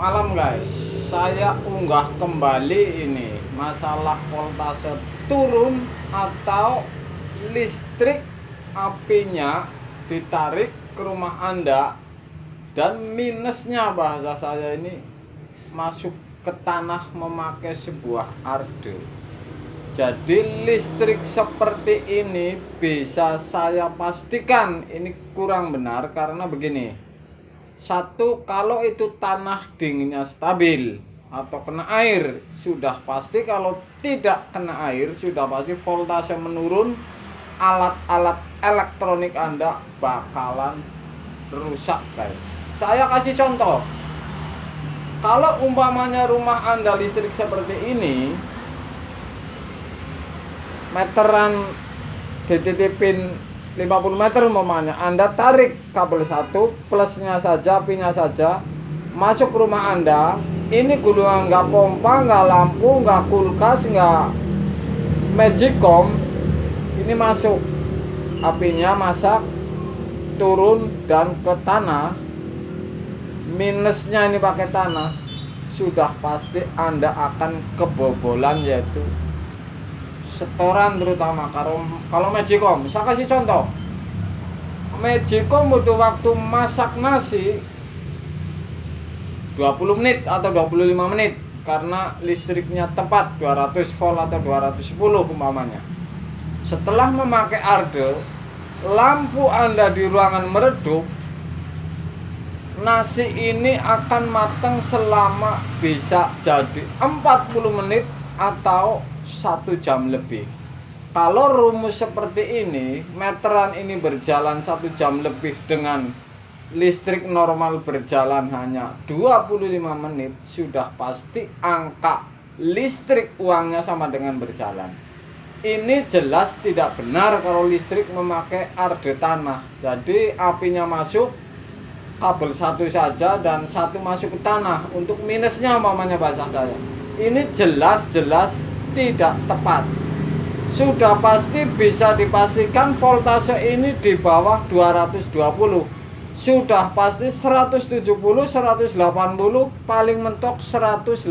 Malam guys, saya unggah kembali ini masalah voltase turun atau listrik apinya ditarik ke rumah Anda dan minusnya bahasa saya ini masuk ke tanah memakai sebuah arde. Jadi listrik seperti ini bisa saya pastikan ini kurang benar karena begini. Satu, kalau itu tanah dinginnya stabil atau kena air, sudah pasti. Kalau tidak kena air, sudah pasti voltase menurun, alat-alat elektronik Anda bakalan rusak guys. Saya kasih contoh. Kalau umpamanya rumah Anda listrik seperti ini, meteran dititipin 50 meter umpamanya, Anda tarik kabel satu, plusnya saja, pinnya saja, masuk rumah Anda. Ini gulungan nggak pompa, nggak lampu, nggak kulkas, nggak magicom. Ini masuk, apinya masak, turun dan ke tanah. Minusnya ini pakai tanah, sudah pasti Anda akan kebobolan, yaitu setoran, terutama kalau magicom. Saya kasih contoh, magicom butuh waktu masak nasi 20 menit atau 25 menit karena listriknya tepat 200 volt atau 210 umpamanya. Setelah memakai arde, lampu Anda di ruangan meredup, nasi ini akan matang selama bisa jadi 40 menit atau 1 jam lebih. Kalau rumus seperti ini, meteran ini berjalan 1 jam lebih dengan listrik normal berjalan hanya 25 menit, sudah pasti angka listrik uangnya sama dengan berjalan. Ini jelas tidak benar kalau listrik memakai arde tanah. Jadi apinya masuk, kabel satu saja dan satu masuk ke tanah. Untuk minusnya umpamanya bahasa saya, ini jelas-jelas tidak tepat. Sudah pasti bisa dipastikan voltase ini di bawah 220. Sudah pasti 170, 180, paling mentok 185.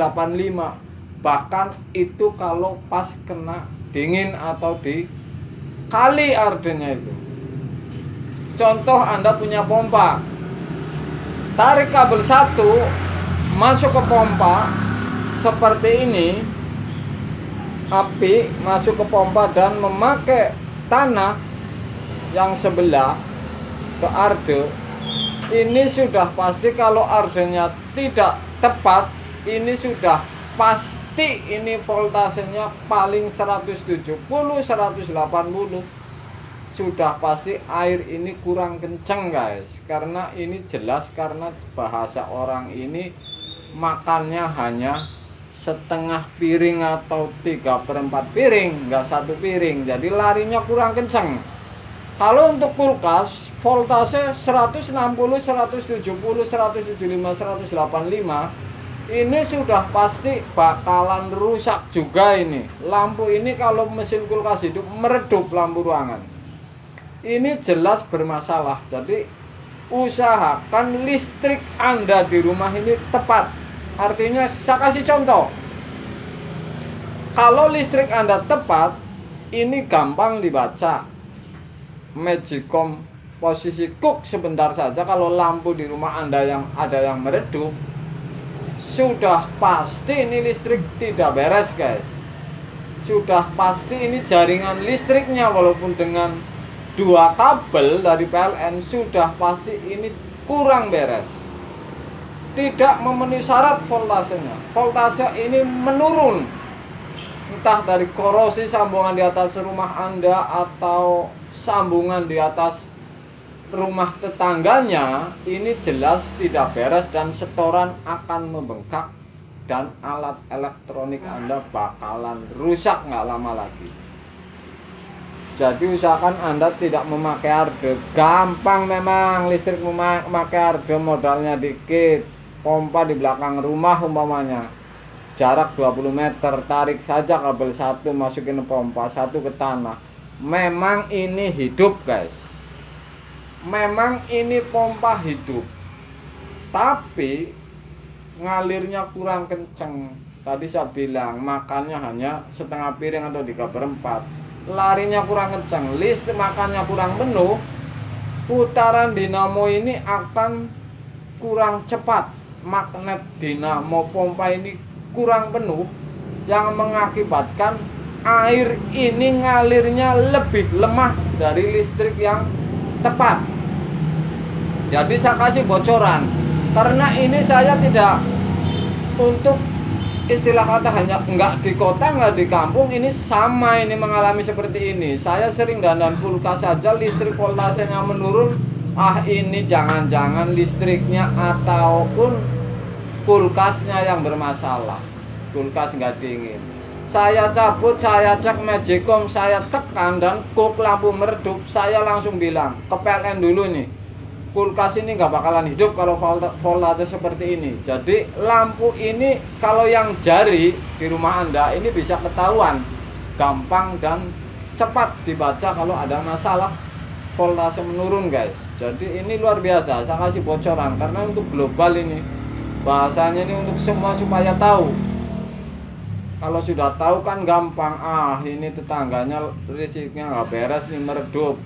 Bahkan itu kalau pas kena dingin atau di kali ardenya itu. Contoh, Anda punya pompa, tarik kabel satu, masuk ke pompa seperti ini, api masuk ke pompa dan memakai tanah yang sebelah ke arde. Ini sudah pasti kalau ardenya tidak tepat, ini sudah pasti ini voltasenya paling 170, 180. Sudah pasti air ini kurang kenceng guys, karena ini jelas, karena bahasa orang ini makannya hanya setengah piring atau 3/4 piring, enggak 1 piring, jadi larinya kurang kenceng. Kalau untuk kulkas, voltase 160, 170, 175, 185, ini sudah pasti bakalan rusak juga. Ini lampu ini, kalau mesin kulkas hidup meredup lampu ruangan, ini jelas bermasalah. Jadi usahakan listrik Anda di rumah ini tepat. Artinya, saya kasih contoh, kalau listrik Anda tepat, ini gampang dibaca. Magicom posisi cook sebentar saja, kalau lampu di rumah Anda yang ada yang meredup, sudah pasti ini listrik tidak beres guys. Sudah pasti ini jaringan listriknya, walaupun dengan 2 kabel dari PLN, sudah pasti ini kurang beres, tidak memenuhi syarat voltasenya. Voltase ini menurun, entah dari korosi sambungan di atas rumah Anda atau sambungan di atas rumah tetangganya. Ini jelas tidak beres dan setoran akan membengkak dan alat elektronik Anda bakalan rusak nggak lama lagi. Jadi usahakan Anda tidak memakai arde. Gampang memang listrik memakai arde, modalnya dikit. Pompa di belakang rumah umpamanya, jarak 20 meter, tarik saja kabel satu, masukin pompa satu ke tanah. Memang ini hidup guys, memang ini pompa hidup. Tapi ngalirnya kurang kenceng. Tadi saya bilang makannya hanya setengah piring atau 3/4. Larinya kurang kenceng, listrik makannya kurang penuh, putaran dinamo ini akan kurang cepat. Magnet dinamo pompa ini kurang penuh, yang mengakibatkan air ini ngalirnya lebih lemah dari listrik yang tepat. Jadi saya kasih bocoran, karena ini saya tidak untuk istilah kata hanya enggak di kota enggak di kampung, ini sama, ini mengalami seperti ini. Saya sering dandan kulkas saja listrik voltasenya menurun. Ini jangan-jangan listriknya ataupun kulkasnya yang bermasalah, kulkas nggak dingin. Saya cabut, saya cek Magicom, saya tekan dan kok lampu meredup. Saya langsung bilang ke PLN dulu nih, kulkas ini nggak bakalan hidup kalau voltase seperti ini. Jadi lampu ini kalau yang jari di rumah Anda ini bisa ketahuan, gampang dan cepat dibaca kalau ada masalah voltase menurun guys. Jadi ini luar biasa, saya kasih bocoran karena untuk global ini bahasanya ini untuk semua supaya tahu. Kalau sudah tahu kan gampang, ini tetangganya listriknya nggak beres nih, meredup,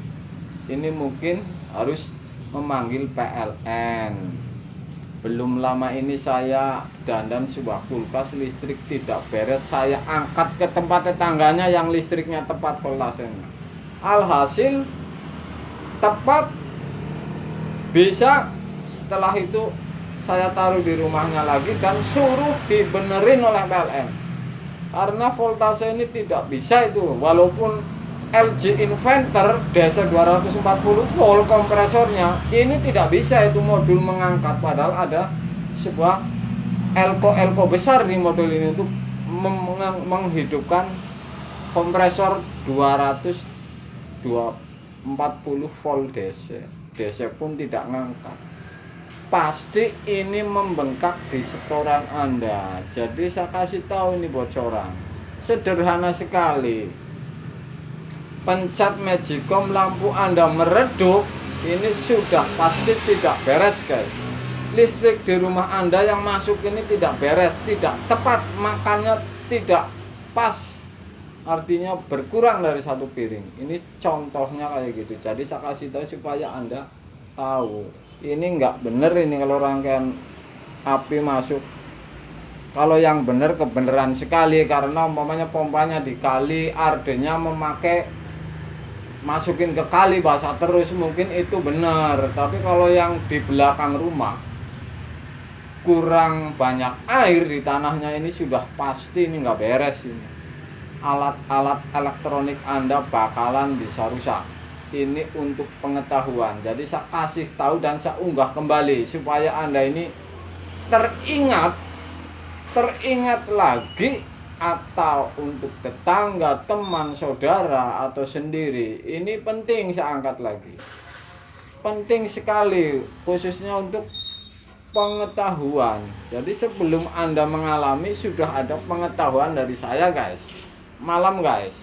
ini mungkin harus memanggil PLN. Belum lama ini saya dandan sebuah kulkas listrik tidak beres, saya angkat ke tempat tetangganya yang listriknya tepat voltasenya. Alhasil tepat bisa. Setelah itu saya taruh di rumahnya lagi dan suruh dibenerin oleh PLN, karena voltase ini tidak bisa itu, walaupun LG Inventor DC 240 volt kompresornya ini tidak bisa itu modul mengangkat, padahal ada sebuah elko besar di modul ini untuk menghidupkan kompresor 240 volt DC pun tidak ngangkat. Pasti ini membengkak di setoran Anda. Jadi saya kasih tahu ini bocoran sederhana sekali. Pencet Magicom, lampu Anda meredup, ini sudah pasti tidak beres guys. Listrik di rumah Anda yang masuk ini tidak beres, tidak tepat, makannya tidak pas, artinya berkurang dari 1 piring. Ini contohnya kayak gitu. Jadi saya kasih tahu supaya Anda tahu. Ini enggak bener ini kalau rangkaian api masuk. Kalau yang bener kebenaran sekali, karena umpamanya pompanya di kali, ardennya memakai masukin ke kali basah terus, mungkin itu benar. Tapi kalau yang di belakang rumah kurang banyak air di tanahnya, ini sudah pasti ini nggak beres ini. Alat-alat elektronik Anda bakalan bisa rusak. Ini untuk pengetahuan. Jadi saya kasih tahu dan saya unggah kembali supaya Anda ini teringat lagi, atau untuk tetangga, teman, saudara atau sendiri. Ini penting saya angkat lagi. Penting sekali khususnya untuk pengetahuan. Jadi sebelum Anda mengalami sudah ada pengetahuan dari saya guys. Malam guys.